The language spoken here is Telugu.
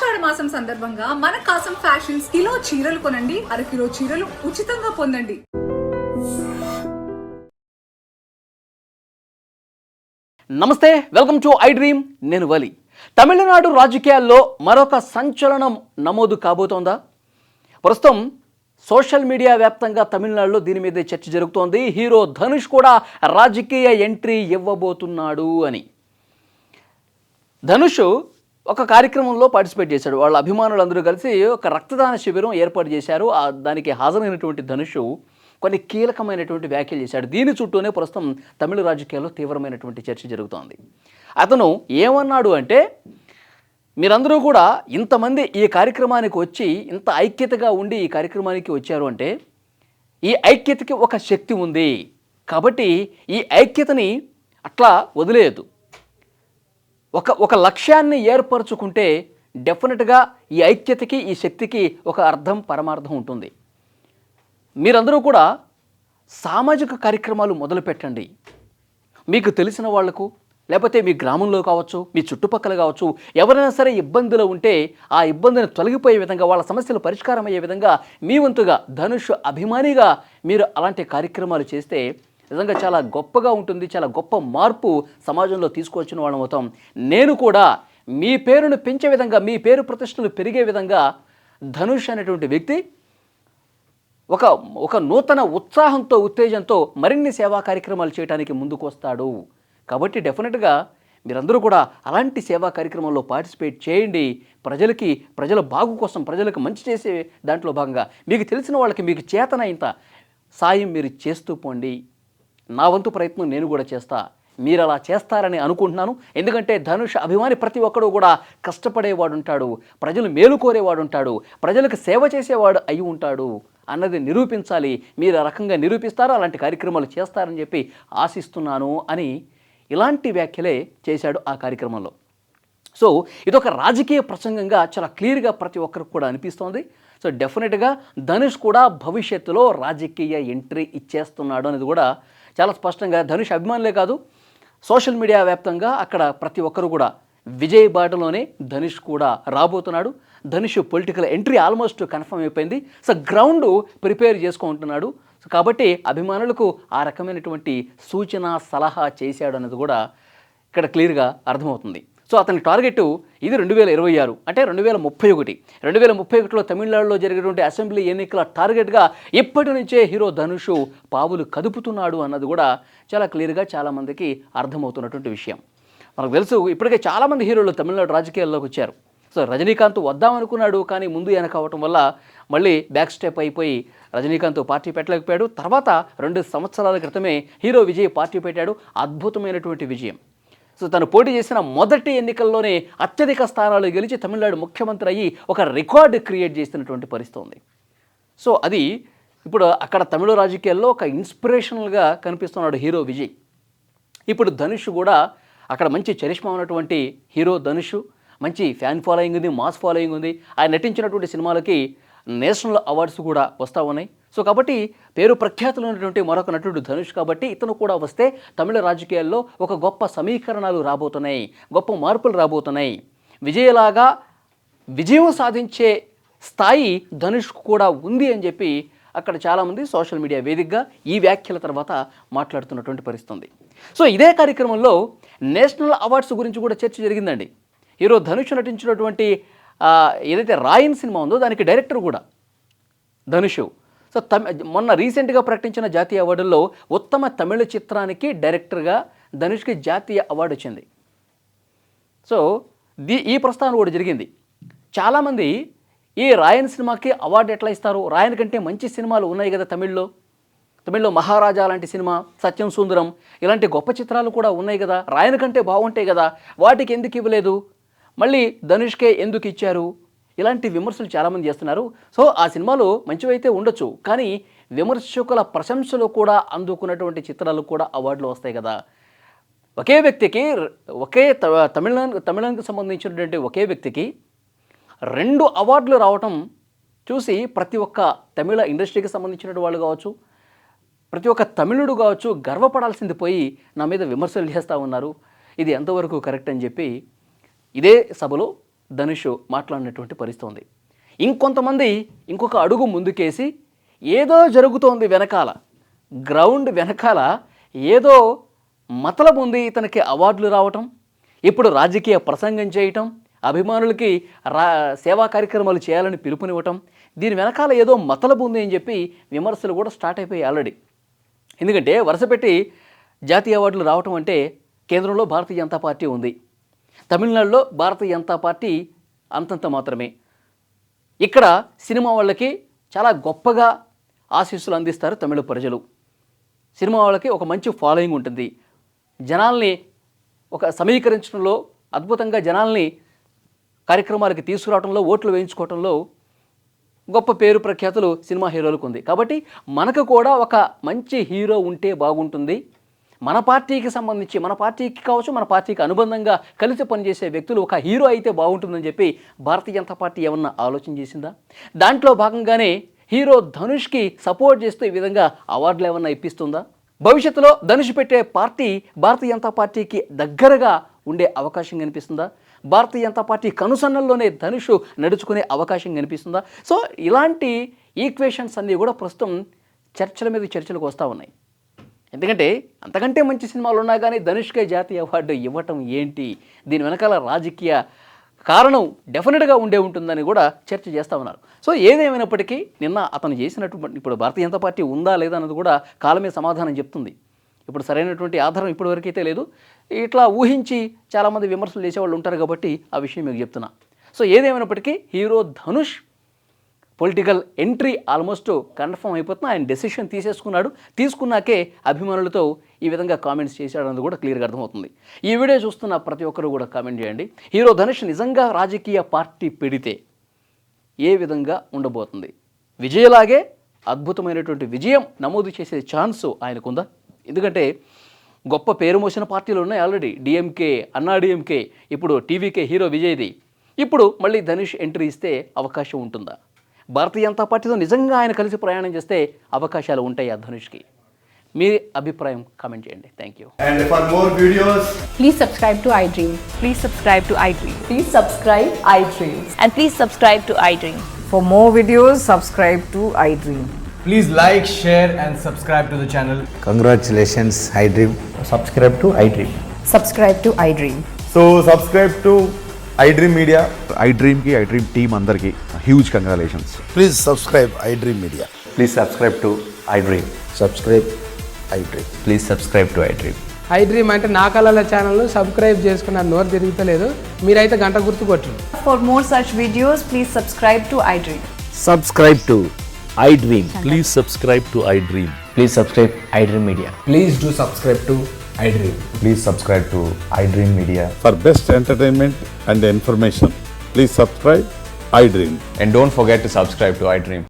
ఆషాఢ మాసం సందర్భంగా మన కాసం ఫ్యాషన్స్ కిలో చీరలు కొనండి, అరకిలో చీరలు ఉచితంగా పొందండి. నమస్తే, వెల్కమ్ టు ఐ డ్రీమ్. నేను వలి. తమిళనాడు రాజకీయాల్లో మరొక సంచలనం నమోదు కాబోతోందా? ప్రస్తుతం సోషల్ మీడియా వ్యాప్తంగా తమిళనాడులో దీని మీదే చర్చ జరుగుతోంది. హీరో ధనుష్ కూడా రాజకీయ ఎంట్రీ ఇవ్వబోతున్నాడు అని. ధనుష్ ఒక కార్యక్రమంలో పార్టిసిపేట్ చేశాడు. వాళ్ళ అభిమానులందరూ కలిసి ఒక రక్తదాన శిబిరం ఏర్పాటు చేశారు. దానికి హాజరైనటువంటి ధనుష్ కొన్ని కీలకమైనటువంటి వ్యాఖ్యలు చేశాడు. దీని చుట్టూనే ప్రస్తుతం తమిళ రాజకీయాల్లో తీవ్రమైనటువంటి చర్చ జరుగుతోంది. అతను ఏమన్నాడు అంటే, మీరందరూ కూడా ఇంతమంది ఈ కార్యక్రమానికి వచ్చి ఇంత ఐక్యతగా ఉండి ఈ కార్యక్రమానికి వచ్చారు అంటే ఈ ఐక్యతకి ఒక శక్తి ఉంది. కాబట్టి ఈ ఐక్యతని అట్లా వదిలేయద్దు. ఒక లక్ష్యాన్ని ఏర్పరచుకుంటే డెఫినెట్గా ఈ ఐక్యతకి ఈ శక్తికి ఒక అర్థం పరమార్థం ఉంటుంది. మీరందరూ కూడా సామాజిక కార్యక్రమాలు మొదలుపెట్టండి. మీకు తెలిసిన వాళ్లకు, లేకపోతే మీ గ్రామంలో కావచ్చు, మీ చుట్టుపక్కల కావచ్చు, ఎవరైనా సరే ఇబ్బందులు ఉంటే ఆ ఇబ్బందిని తొలగిపోయే విధంగా, వాళ్ళ సమస్యలు పరిష్కారం అయ్యే విధంగా మీ వంతుగా ధనుష్ అభిమానిగా మీరు అలాంటి కార్యక్రమాలు చేస్తే నిజంగా చాలా గొప్పగా ఉంటుంది. చాలా గొప్ప మార్పు సమాజంలో తీసుకొచ్చిన వాళ్ళం అవుతాం. నేను కూడా మీ పేరును పెంచే విధంగా, మీ పేరు ప్రతిష్టలు పెరిగే విధంగా ధనుష్ అనేటువంటి వ్యక్తి ఒక నూతన ఉత్సాహంతో, ఉత్తేజంతో మరిన్ని సేవా కార్యక్రమాలు చేయడానికి ముందుకు వస్తాడు. కాబట్టి డెఫినెట్గా మీరందరూ కూడా అలాంటి సేవా కార్యక్రమంలో పార్టిసిపేట్ చేయండి. ప్రజల బాగు కోసం, ప్రజలకు మంచి చేసే దాంట్లో భాగంగా మీకు తెలిసిన వాళ్ళకి మీకు చేతనైనంత సాయం మీరు చేస్తూ పోండి. నా వంతు ప్రయత్నం నేను కూడా చేస్తా. మీరు అలా చేస్తారని అనుకుంటున్నాను. ఎందుకంటే ధనుష్ అభిమాని ప్రతి ఒక్కడు కూడా కష్టపడేవాడు ఉంటాడు, ప్రజలు మేలు కోరేవాడు ఉంటాడు, ప్రజలకు సేవ చేసేవాడు అయి ఉంటాడు అన్నది నిరూపించాలి. మీరు ఆ రకంగా నిరూపిస్తారో అలాంటి కార్యక్రమాలు చేస్తారని చెప్పి ఆశిస్తున్నాను అని ఇలాంటి వ్యాఖ్యలే చేశాడు ఆ కార్యక్రమంలో. సో ఇదొక రాజకీయ ప్రసంగంగా చాలా క్లియర్గా ప్రతి ఒక్కరికి కూడా అనిపిస్తోంది. సో డెఫినెట్గా ధనుష్ కూడా భవిష్యత్తులో రాజకీయ ఎంట్రీ ఇచ్చేస్తున్నాడు అనేది కూడా చాలా స్పష్టంగా ధనుష్ అభిమానులే కాదు, సోషల్ మీడియా వ్యాప్తంగా అక్కడ ప్రతి ఒక్కరు కూడా విజయ్ బాటలోనే ధనుష్ కూడా రాబోతున్నాడు. Dhanush political entry almost confirm అయిపోయింది. సో గ్రౌండ్ ప్రిపేర్ చేసుకుంటున్నాడు. సో కాబట్టి అభిమానులకు ఆ రకమైనటువంటి సూచన, సలహా చేశాడు అనేది కూడా ఇక్కడ క్లియర్గా అర్థమవుతుంది. సో అతని టార్గెట్ ఇది 2026, అంటే 2031. 2031లో తమిళనాడులో జరిగేటువంటి అసెంబ్లీ ఎన్నికల టార్గెట్గా ఇప్పటి నుంచే హీరో ధనుష్ పావులు కదుపుతున్నాడు అన్నది కూడా చాలా క్లియర్గా చాలామందికి అర్థమవుతున్నటువంటి విషయం. మనకు తెలుసు, ఇప్పటికే చాలామంది హీరోలు తమిళనాడు రాజకీయాల్లోకి వచ్చారు. సో రజనీకాంత్ వద్దామనుకున్నాడు, కానీ ముందు వెనక అవ్వటం వల్ల మళ్ళీ బ్యాక్ స్టెప్ అయిపోయి రజనీకాంత్ పార్టీ పెట్టలేకపోయాడు. తర్వాత 2 సంవత్సరాల క్రితమే హీరో విజయ్ పార్టీ పెట్టాడు. అద్భుతమైనటువంటి విజయం. సో తను పోటీ చేసిన మొదటి ఎన్నికల్లోనే అత్యధిక స్థానాలు గెలిచి తమిళనాడు ముఖ్యమంత్రి అయ్యి ఒక రికార్డు క్రియేట్ చేసినటువంటి పరిస్థితి ఉంది. సో అది ఇప్పుడు అక్కడ తమిళ రాజకీయాల్లో ఒక ఇన్స్పిరేషనల్గా కనిపిస్తున్నాడు హీరో విజయ్. ఇప్పుడు ధనుష్ కూడా అక్కడ మంచి చరిష్మా ఉన్నటువంటి హీరో ధనుష్, మంచి ఫ్యాన్ ఫాలోయింగ్ ఉంది, మాస్ ఫాలోయింగ్ ఉంది. ఆయన నటించినటువంటి సినిమాలకి నేషనల్ అవార్డ్స్ కూడా వస్తూ ఉన్నాయి. సో కాబట్టి పేరు ప్రఖ్యాతులు ఉన్నటువంటి మరొక నటుడు ధనుష్. కాబట్టి ఇతను కూడా వస్తే తమిళ రాజకీయాల్లో ఒక గొప్ప సమీకరణాలు రాబోతున్నాయి, గొప్ప మార్పులు రాబోతున్నాయి. విజయలాగా విజయం సాధించే స్థాయి ధనుష్కు కూడా ఉంది అని చెప్పి అక్కడ చాలామంది సోషల్ మీడియా వేదికగా ఈ వ్యాఖ్యల తర్వాత మాట్లాడుతున్నటువంటి పరిస్థితి ఉంది. సో ఇదే కార్యక్రమంలో నేషనల్ అవార్డ్స్ గురించి కూడా చర్చ జరిగిందండి. హీరో ధనుష్ నటించినటువంటి ఏదైతే రాయన్ సినిమా ఉందో దానికి డైరెక్టర్ కూడా ధనుష్. సో మొన్న రీసెంట్గా ప్రకటించిన జాతీయ అవార్డుల్లో ఉత్తమ తమిళ చిత్రానికి డైరెక్టర్గా ధనుష్కి జాతీయ అవార్డు వచ్చింది. సో ఈ ప్రస్థానం కూడా జరిగింది. చాలామంది ఈ రాయన్ సినిమాకి అవార్డు ఎట్లా ఇస్తారు, రాయన్ కంటే మంచి సినిమాలు ఉన్నాయి కదా తమిళ్లో మహారాజా లాంటి సినిమా, సత్యం సుందరం ఇలాంటి గొప్ప చిత్రాలు కూడా ఉన్నాయి కదా, రాయన్ కంటే బాగుంటాయి కదా, వాటికి ఎందుకు ఇవ్వలేదు, మళ్ళీ ధనుష్కే ఎందుకు ఇచ్చారు, ఇలాంటి విమర్శలు చాలామంది చేస్తున్నారు. సో ఆ సినిమాలు మంచివైతే ఉండొచ్చు, కానీ విమర్శకుల ప్రశంసలు కూడా అందుకున్నటువంటి చిత్రాలు కూడా అవార్డులు వస్తాయి కదా. ఒకే వ్యక్తికి తమిళనాడుకు సంబంధించినటువంటి ఒకే వ్యక్తికి 2 అవార్డులు రావటం చూసి ప్రతి ఒక్క తమిళ ఇండస్ట్రీకి సంబంధించిన వాళ్ళు కావచ్చు, ప్రతి ఒక్క తమిళుడు కావచ్చు గర్వపడాల్సింది పోయి నా మీద విమర్శలు చేస్తూ ఉన్నారు. ఇది ఎంతవరకు కరెక్ట్ అని చెప్పి ఇదే సభలో ధనుష్ మాట్లాడినటువంటి పరిస్థితి ఉంది. ఇంకొంతమంది ఇంకొక అడుగు ముందుకేసి ఏదో జరుగుతోంది వెనకాల, గ్రౌండ్ వెనకాల ఏదో మతలబు ఉంది, ఇతనికి అవార్డులు రావటం, ఇప్పుడు రాజకీయ ప్రసంగం చేయటం, అభిమానులకి సేవా కార్యక్రమాలు చేయాలని పిలుపునివ్వటం, దీని వెనకాల ఏదో మతలబు ఉంది అని చెప్పి విమర్శలు కూడా స్టార్ట్ అయిపోయాయి ఆల్రెడీ. ఎందుకంటే వరుసపెట్టి జాతీయ అవార్డులు రావటం అంటే కేంద్రంలో భారతీయ జనతా పార్టీ ఉంది, తమిళనాడులో భారతీయ జనతా పార్టీ అంతంత మాత్రమే. ఇక్కడ సినిమా వాళ్ళకి చాలా గొప్పగా ఆశీస్సులు అందిస్తారు తమిళ ప్రజలు. సినిమా వాళ్ళకి ఒక మంచి ఫాలోయింగ్ ఉంటుంది, జనాల్ని ఒక సమీకరించడంలో, అద్భుతంగా జనాల్ని కార్యక్రమాలకి తీసుకురావడంలో, ఓట్లు వేయించుకోవడంలో గొప్ప పేరు ప్రఖ్యాతులు సినిమా హీరోలకు ఉంది. కాబట్టి మనకు కూడా ఒక మంచి హీరో ఉంటే బాగుంటుంది, మన పార్టీకి సంబంధించి, మన పార్టీకి కావచ్చు, మన పార్టీకి అనుబంధంగా కలిసి పనిచేసే వ్యక్తులు ఒక హీరో అయితే బాగుంటుందని చెప్పి భారతీయ జనతా పార్టీ ఏమన్నా ఆలోచన చేసిందా? దాంట్లో భాగంగానే హీరో ధనుష్కి సపోర్ట్ చేస్తూ ఈ విధంగా అవార్డులు ఏమన్నా ఇప్పిస్తుందా? భవిష్యత్తులో ధనుష్ పెట్టే పార్టీ భారతీయ జనతా పార్టీకి దగ్గరగా ఉండే అవకాశం కనిపిస్తుందా? భారతీయ జనతా పార్టీ కనుసన్నల్లోనే ధనుష్ నడుచుకునే అవకాశం కనిపిస్తుందా? సో ఇలాంటి ఈక్వేషన్స్ అన్నీ కూడా ప్రస్తుతం చర్చల మీద చర్చలకు వస్తూ ఉన్నాయి. ఎందుకంటే అంతకంటే మంచి సినిమాలు ఉన్నా కానీ ధనుష్కే జాతీయ అవార్డు ఇవ్వటం ఏంటి? దీని వెనకాల రాజకీయ కారణం డెఫినెట్గా ఉండే ఉంటుందని కూడా చర్చ చేస్తూ ఉన్నారు. సో ఏదేమైనప్పటికీ నిన్న అతను చేసినటువంటి, ఇప్పుడు భారతీయ జనతా పార్టీ ఉందా లేదా అన్నది కూడా కాలమే సమాధానం చెప్తుంది. ఇప్పుడు సరైనటువంటి ఆధారం ఇప్పటివరకు అయితే లేదు. ఇట్లా ఊహించి చాలామంది విమర్శలు చేసేవాళ్ళు ఉంటారు కాబట్టి ఆ విషయం మీకు చెప్తున్నా. సో ఏదేమైనప్పటికీ hero Dhanush political entry almost confirm అయిపోతున్నా. ఆయన డెసిషన్ తీసుకున్నాకే అభిమానులతో ఈ విధంగా కామెంట్స్ చేశాడన్నది కూడా క్లియర్గా అర్థమవుతుంది. ఈ వీడియో చూస్తున్న ప్రతి ఒక్కరు కూడా కామెంట్ చేయండి. హీరో ధనుష్ నిజంగా రాజకీయ పార్టీ పెడితే ఏ విధంగా ఉండబోతుంది? విజయలాగే అద్భుతమైనటువంటి విజయం నమోదు చేసే ఛాన్స్ ఆయనకుందా? ఎందుకంటే గొప్ప పేరు మోసిన పార్టీలు ఉన్నాయి ఆల్రెడీ. డిఎంకే, అన్నా డిఎంకే, ఇప్పుడు టీవీకే హీరో విజయ్ది. ఇప్పుడు మళ్ళీ ధనుష్ ఎంట్రీ ఇస్తే అవకాశం ఉంటుందా? భారతీయ జనతా పార్టీతో నిజంగా ఆయన కలిసి ప్రయాణం చేస్తే అవకాశాలు ఉంటాయి ఆ ధనుష్కి. మీ అభిప్రాయం కామెంట్ చేయండి. Thank you. And for more videos, Please subscribe to iDream. Please subscribe to iDream. Please subscribe iDream. And please subscribe to iDream. For more videos, subscribe to iDream. please like, share and subscribe to the channel. Congratulations, iDream. Subscribe to iDream. Subscribe to iDream. So subscribe to iDream Media. iDream team అందరికి huge congratulations. Please subscribe iDream Media. Please subscribe to iDream. Subscribe iDream. Please subscribe to iDream. iDream అంటే నా కళల ఛానల్ను సబ్స్క్రైబ్ చేసుకున్న నోరు తిరుగుతలేదు, మీరైతే గంట గుర్తు కొట్టండి. For more such videos, please subscribe to iDream. Subscribe to iDream. Please subscribe to iDream. Please subscribe iDream Media. Please do subscribe to iDream. Please subscribe to iDream Media. For best entertainment and information, please subscribe iDream. And don't forget to subscribe to iDream.